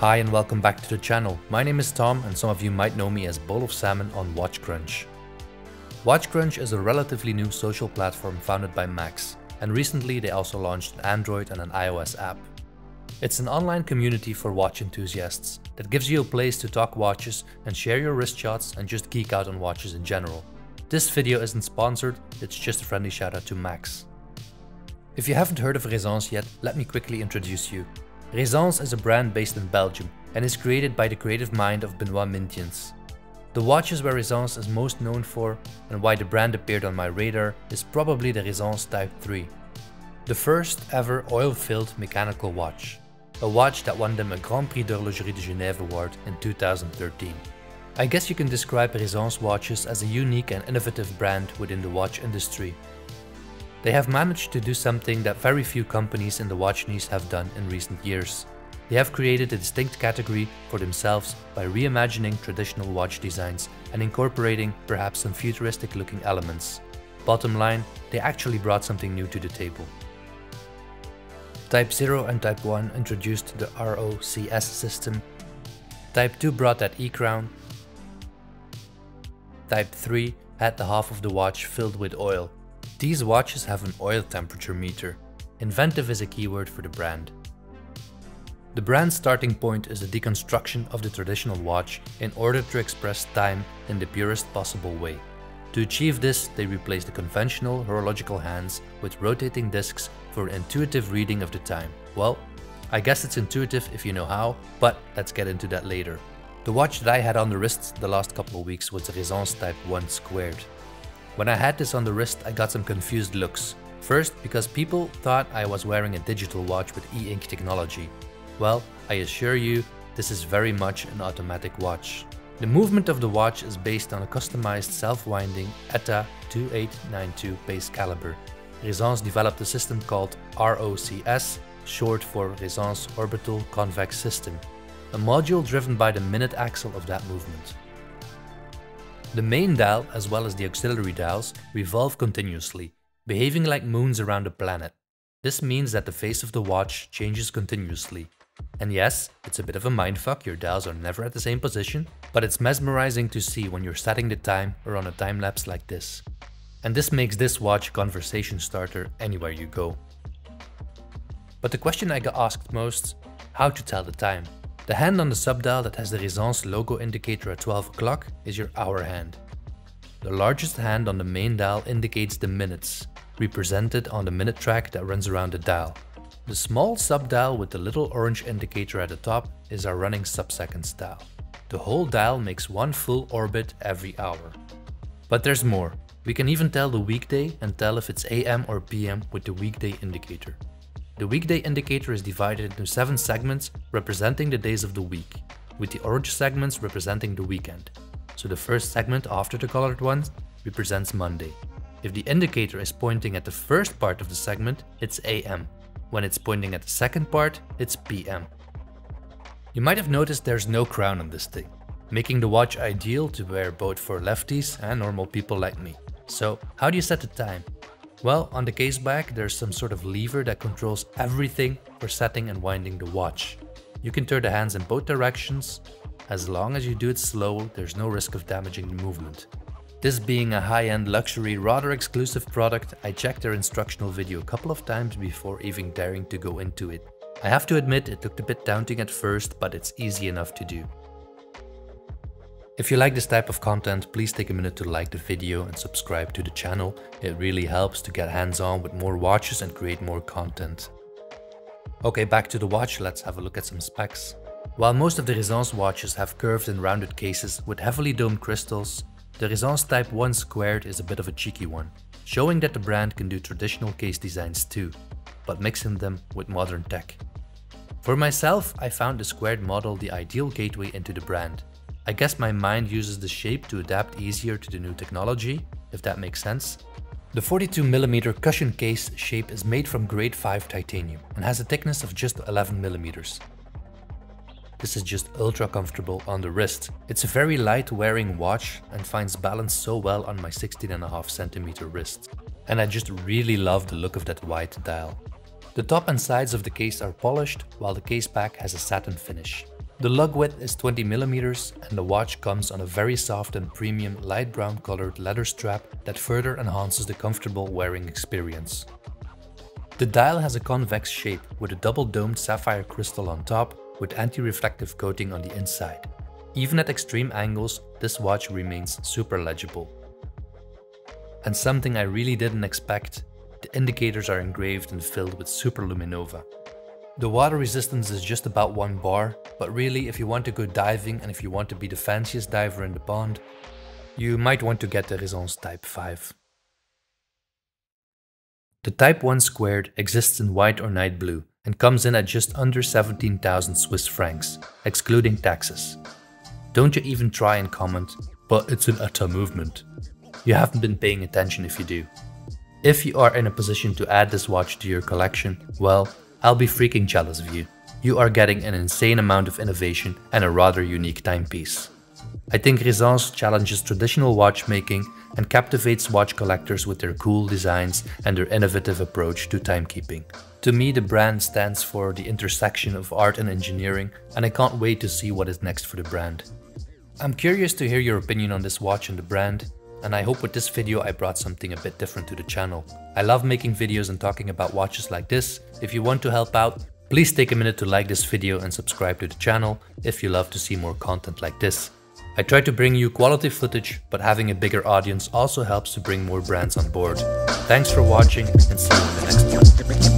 Hi and welcome back to the channel. My name is Tom and some of you might know me as Bowl of Salmon on WatchCrunch. WatchCrunch is a relatively new social platform founded by Max, and recently they also launched an Android and an iOS app. It's an online community for watch enthusiasts that gives you a place to talk watches and share your wrist shots and just geek out on watches in general. This video isn't sponsored, it's just a friendly shout out to Max. If you haven't heard of Ressence yet, let me quickly introduce you. Ressence is a brand based in Belgium and is created by the creative mind of Benoit Mintiens. The watches where Ressence is most known for and why the brand appeared on my radar is probably the Ressence Type 3. The first ever oil-filled mechanical watch. A watch that won them a Grand Prix d'Horlogerie de Genève award in 2013. I guess you can describe Ressence watches as a unique and innovative brand within the watch industry. They have managed to do something that very few companies in the watch niche have done in recent years. They have created a distinct category for themselves by reimagining traditional watch designs and incorporating perhaps some futuristic looking elements. Bottom line, they actually brought something new to the table. Type 0 and Type 1 introduced the ROCS system. Type 2 brought that E-crown. Type 3 had the half of the watch filled with oil. These watches have an oil temperature meter. Inventive is a keyword for the brand. The brand's starting point is the deconstruction of the traditional watch in order to express time in the purest possible way. To achieve this, they replaced the conventional horological hands with rotating discs for intuitive reading of the time. Well, I guess it's intuitive if you know how, but let's get into that later. The watch that I had on the wrist the last couple of weeks was the Ressence Type 1 squared. When I had this on the wrist, I got some confused looks. First, because people thought I was wearing a digital watch with e-ink technology. Well, I assure you, this is very much an automatic watch. The movement of the watch is based on a customized self-winding ETA 2892 base caliber. Ressence developed a system called ROCS, short for Ressence Orbital Convex System, a module driven by the minute axle of that movement. The main dial, as well as the auxiliary dials, revolve continuously, behaving like moons around the planet. This means that the face of the watch changes continuously. And yes, it's a bit of a mindfuck, your dials are never at the same position, but it's mesmerizing to see when you're setting the time or on a time lapse like this. And this makes this watch a conversation starter anywhere you go. But the question I got asked most, how to tell the time. The hand on the subdial that has the Ressence logo indicator at 12 o'clock is your hour hand. The largest hand on the main dial indicates the minutes, represented on the minute track that runs around the dial. The small subdial with the little orange indicator at the top is our running sub-seconds dial. The whole dial makes one full orbit every hour. But there's more. We can even tell the weekday and tell if it's AM or PM with the weekday indicator. The weekday indicator is divided into 7 segments representing the days of the week, with the orange segments representing the weekend. So the first segment after the colored ones represents Monday. If the indicator is pointing at the first part of the segment, it's AM. When it's pointing at the second part, it's PM. You might have noticed there's no crown on this thing, making the watch ideal to wear both for lefties and normal people like me. So how do you set the time? Well, on the case back, there's some sort of lever that controls everything for setting and winding the watch. You can turn the hands in both directions. As long as you do it slow, there's no risk of damaging the movement. This being a high-end luxury, rather exclusive product, I checked their instructional video a couple of times before even daring to go into it. I have to admit, it looked a bit daunting at first, but it's easy enough to do. If you like this type of content, please take a minute to like the video and subscribe to the channel. It really helps to get hands-on with more watches and create more content. Okay, back to the watch, let's have a look at some specs. While most of the Ressence watches have curved and rounded cases with heavily domed crystals, The Ressence Type 1 squared is a bit of a cheeky one, showing that the brand can do traditional case designs too, but mixing them with modern tech. For myself, I found the squared model the ideal gateway into the brand. I guess my mind uses the shape to adapt easier to the new technology, if that makes sense. The 42mm cushion case shape is made from grade 5 titanium and has a thickness of just 11mm. This is just ultra comfortable on the wrist. It's a very light wearing watch and finds balance so well on my 16.5cm wrist. And I just really love the look of that white dial. The top and sides of the case are polished, while the case back has a satin finish. The lug width is 20mm and the watch comes on a very soft and premium light brown colored leather strap that further enhances the comfortable wearing experience. The dial has a convex shape with a double domed sapphire crystal on top with anti-reflective coating on the inside. Even at extreme angles, this watch remains super legible. And something I really didn't expect, the indicators are engraved and filled with superluminova. The water resistance is just about 1 bar, but really if you want to go diving and if you want to be the fanciest diver in the pond, you might want to get the Ressence Type 5. The Type 1 squared exists in white or night blue and comes in at just under 17,000 Swiss francs, excluding taxes. Don't you even try and comment, but it's an utter movement. You haven't been paying attention if you do. If you are in a position to add this watch to your collection, well, I'll be freaking jealous of you. You are getting an insane amount of innovation and a rather unique timepiece. I think Ressence challenges traditional watchmaking and captivates watch collectors with their cool designs and their innovative approach to timekeeping. To me, the brand stands for the intersection of art and engineering, and I can't wait to see what is next for the brand. I'm curious to hear your opinion on this watch and the brand, and I hope with this video I brought something a bit different to the channel. I love making videos and talking about watches like this. If you want to help out, please take a minute to like this video and subscribe to the channel if you love to see more content like this. I try to bring you quality footage, but having a bigger audience also helps to bring more brands on board. Thanks for watching and see you in the next one.